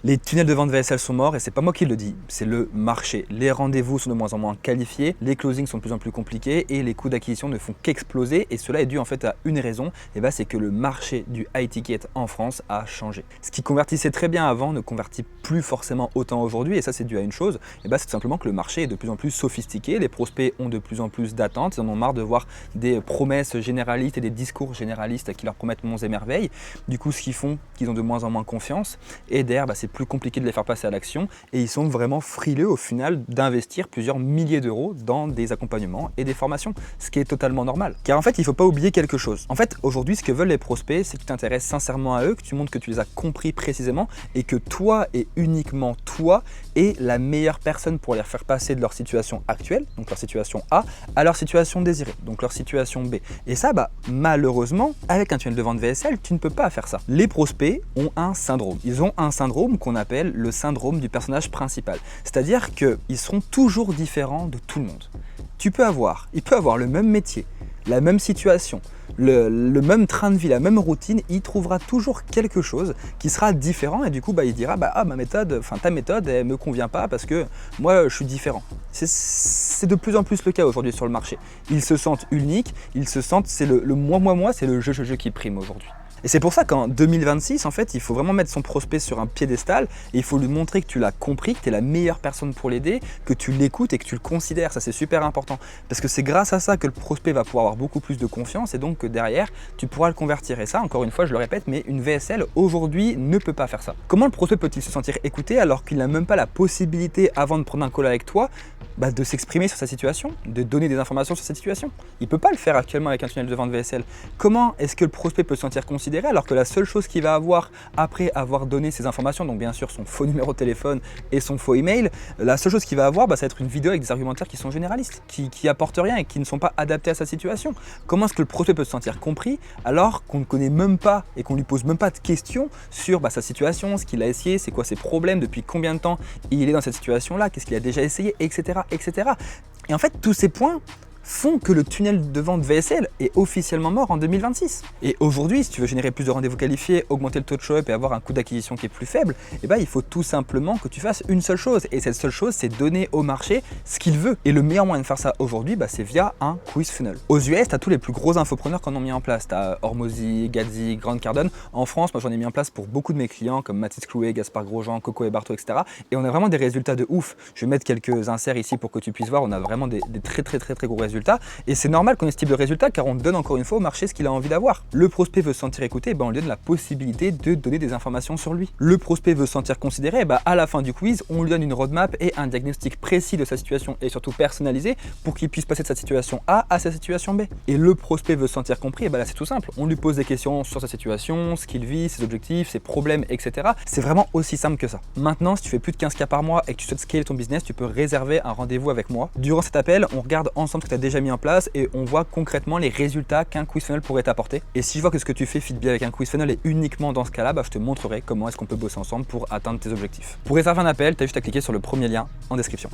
Les tunnels de vente VSL sont morts et c'est pas moi qui le dis, c'est le marché. Les rendez-vous sont de moins en moins qualifiés, les closings sont de plus en plus compliqués et les coûts d'acquisition ne font qu'exploser et cela est dû en fait à une raison, et c'est que le marché du high ticket en France a changé. Ce qui convertissait très bien avant ne convertit plus forcément autant aujourd'hui et ça c'est dû à une chose, c'est tout simplement que le marché est de plus en plus sophistiqué, les prospects ont de plus en plus d'attentes, ils en ont marre de voir des promesses généralistes et des discours généralistes qui leur promettent monts et merveilles. Du coup ce qu'ils font, qu'ils ont de moins en moins confiance et derrière c'est plus compliqué de les faire passer à l'action et ils sont vraiment frileux au final d'investir plusieurs milliers d'euros dans des accompagnements et des formations, ce qui est totalement normal. Car en fait, il ne faut pas oublier quelque chose. En fait, aujourd'hui, ce que veulent les prospects, c'est que tu t'intéresses sincèrement à eux, que tu montres que tu les as compris précisément et que toi et uniquement toi es la meilleure personne pour les faire passer de leur situation actuelle, donc leur situation A, à leur situation désirée, donc leur situation B. Et ça, malheureusement, avec un tunnel de vente VSL, tu ne peux pas faire ça. Les prospects ont un syndrome. Ils ont un syndrome qu'on appelle le syndrome du personnage principal. C'est-à-dire qu'ils seront toujours différents de tout le monde. Il peut avoir le même métier, la même situation, le même train de vie, la même routine, il trouvera toujours quelque chose qui sera différent et du coup il dira ta méthode elle me convient pas parce que moi je suis différent. C'est de plus en plus le cas aujourd'hui sur le marché. Ils se sentent uniques, c'est le moi, c'est le je qui prime aujourd'hui. Et c'est pour ça qu'en 2026, en fait, il faut vraiment mettre son prospect sur un piédestal et il faut lui montrer que tu l'as compris, que tu es la meilleure personne pour l'aider, que tu l'écoutes et que tu le considères. Ça, c'est super important parce que c'est grâce à ça que le prospect va pouvoir avoir beaucoup plus de confiance et donc que derrière, tu pourras le convertir. Et ça, encore une fois, je le répète, mais une VSL aujourd'hui ne peut pas faire ça. Comment le prospect peut-il se sentir écouté alors qu'il n'a même pas la possibilité, avant de prendre un call avec toi, de s'exprimer sur sa situation, de donner des informations sur cette situation? Il ne peut pas le faire actuellement avec un tunnel de vente VSL. Comment est-ce que le prospect peut se sentir considéré alors que la seule chose qu'il va avoir après avoir donné ces informations, donc bien sûr son faux numéro de téléphone et son faux email, la seule chose qu'il va avoir, ça va être une vidéo avec des argumentaires qui sont généralistes, qui apportent rien et qui ne sont pas adaptés à sa situation. Comment est-ce que le prospect peut se sentir compris alors qu'on ne connaît même pas et qu'on lui pose même pas de questions sur sa situation, ce qu'il a essayé, c'est quoi ses problèmes, depuis combien de temps il est dans cette situation-là, qu'est-ce qu'il a déjà essayé, etc., etc. Et en fait, tous ces points font que le tunnel de vente VSL est officiellement mort en 2026. Et aujourd'hui, si tu veux générer plus de rendez-vous qualifiés, augmenter le taux de show-up et avoir un coût d'acquisition qui est plus faible, il faut tout simplement que tu fasses une seule chose. Et cette seule chose, c'est donner au marché ce qu'il veut. Et le meilleur moyen de faire ça aujourd'hui, c'est via un quiz funnel. Aux US, tu as tous les plus gros infopreneurs qui en ont mis en place. Tu as Hormozy, Gazi, Grant Cardone. En France, moi j'en ai mis en place pour beaucoup de mes clients comme Mathis Clouet, Gaspard Grosjean, Coco et Barto, etc. Et on a vraiment des résultats de ouf. Je vais mettre quelques inserts ici pour que tu puisses voir. On a vraiment des très gros résultats. Et c'est normal qu'on ait ce type de résultat car on donne encore une fois au marché ce qu'il a envie d'avoir. Le prospect veut se sentir écouté, on lui donne la possibilité de donner des informations sur lui. Le prospect veut se sentir considéré, à la fin du quiz, on lui donne une roadmap et un diagnostic précis de sa situation et surtout personnalisé pour qu'il puisse passer de sa situation A à sa situation B. Et le prospect veut se sentir compris, là c'est tout simple. On lui pose des questions sur sa situation, ce qu'il vit, ses objectifs, ses problèmes, etc. C'est vraiment aussi simple que ça. Maintenant, si tu fais plus de 15K par mois et que tu souhaites scaler ton business, tu peux réserver un rendez-vous avec moi. Durant cet appel, on regarde ensemble ce que tu as déjà mis en place et on voit concrètement les résultats qu'un quiz funnel pourrait t'apporter. Et si je vois que ce que tu fais fit bien avec un quiz funnel et uniquement dans ce cas-là, je te montrerai comment est-ce qu'on peut bosser ensemble pour atteindre tes objectifs. Pour réserver un appel, tu as juste à cliquer sur le premier lien en description.